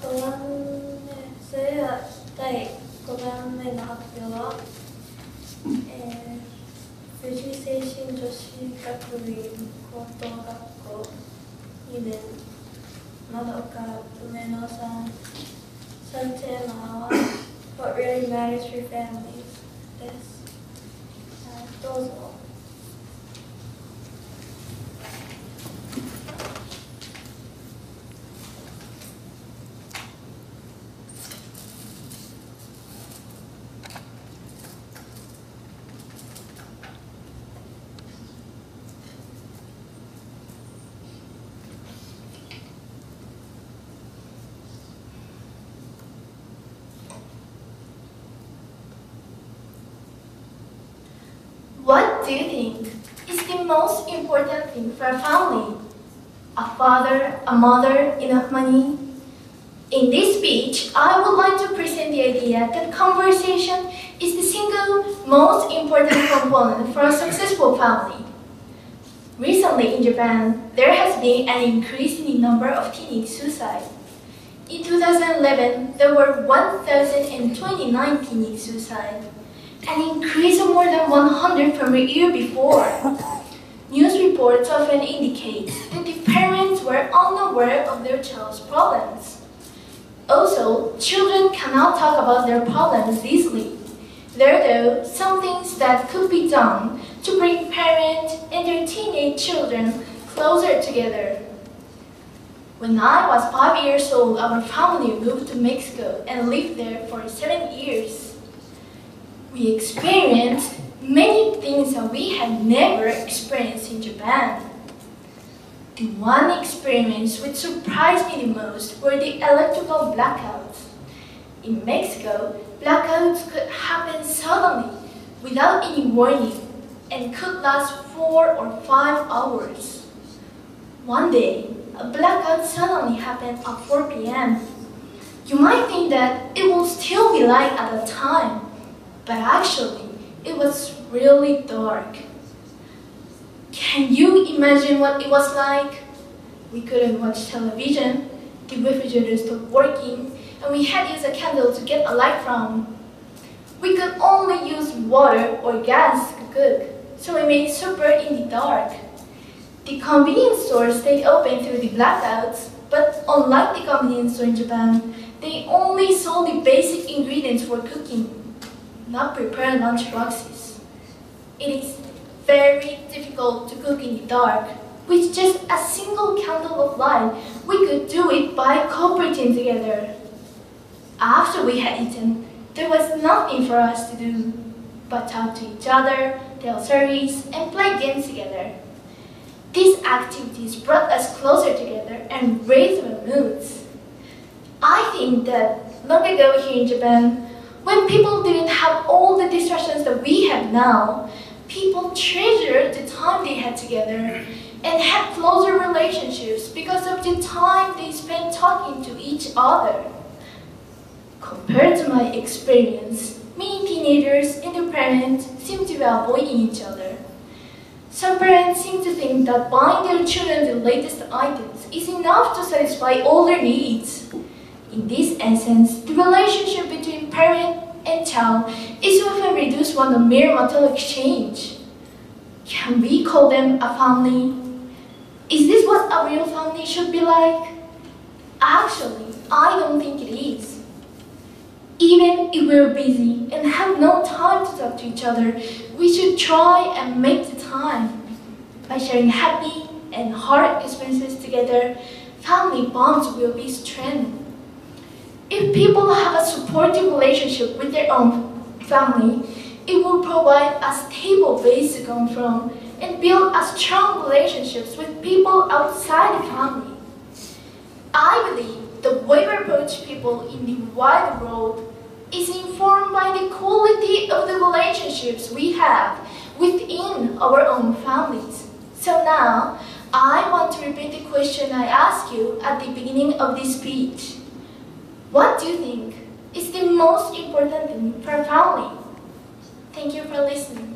それでは第5番目の発表は、富士精神女子学院高等学校2年窓岡梅野さん。サブテーマは What really matters for families です。どうぞ。What do you think is the most important thing for a family? A father, a mother, enough money? In this speech, I would like to present the idea that conversation is the single most important component for a successful family. Recently in Japan, there has been an increase in the number of teenage suicides. In 2011, there were 1,029 teenage suicides, an increase of more than 100 from a year before. News reports often indicate that the parents were unaware of their child's problems. Also, children cannot talk about their problems easily. There are though some things that could be done to bring parents and their teenage children closer together. When I was 5 years old, our family moved to Mexico and lived there for 7 years. We experienced many things that we had never experienced in Japan. The one experience which surprised me the most were the electrical blackouts. In Mexico, blackouts could happen suddenly without any warning and could last 4 or 5 hours. One day, a blackout suddenly happened at 4 p.m. You might think that it will still be light at the time, but actually, it was really dark. Can you imagine what it was like? We couldn't watch television, the refrigerator stopped working, and we had to use a candle to get a light from. We could only use water or gas to cook, so we made supper in the dark. The convenience stores stayed open through the blackouts, but unlike the convenience store in Japan, they only sold the basic ingredients for cooking, not prepared lunch boxes. It is very difficult to cook in the dark. With just a single candle of light, we could do it by cooperating together. After we had eaten, there was nothing for us to do but talk to each other, tell stories, and play games together. These activities brought us closer together and raised our moods. I think that long ago here in Japan, when people didn't have all the distractions that we have now, people treasured the time they had together and had closer relationships because of the time they spent talking to each other. Compared to my experience, many teenagers and their parents seem to be avoiding each other. Some parents seem to think that buying their children the latest items is enough to satisfy all their needs. In this essence, the relationship between parent and child is often reduced to a mere material exchange. Can we call them a family? Is this what a real family should be like? Actually, I don't think it is. Even if we're busy and have no time to talk to each other, we should try and make the time. By sharing happy and hard experiences together, family bonds will be strengthened. If people have a supportive relationship with their own family, it will provide a stable base to come from and build a strong relationships with people outside the family. I believe the way we approach people in the wide world is informed by the quality of the relationships we have within our own families. So now, I want to repeat the question I asked you at the beginning of this speech. What do you think is the most important thing for a family? Thank you for listening.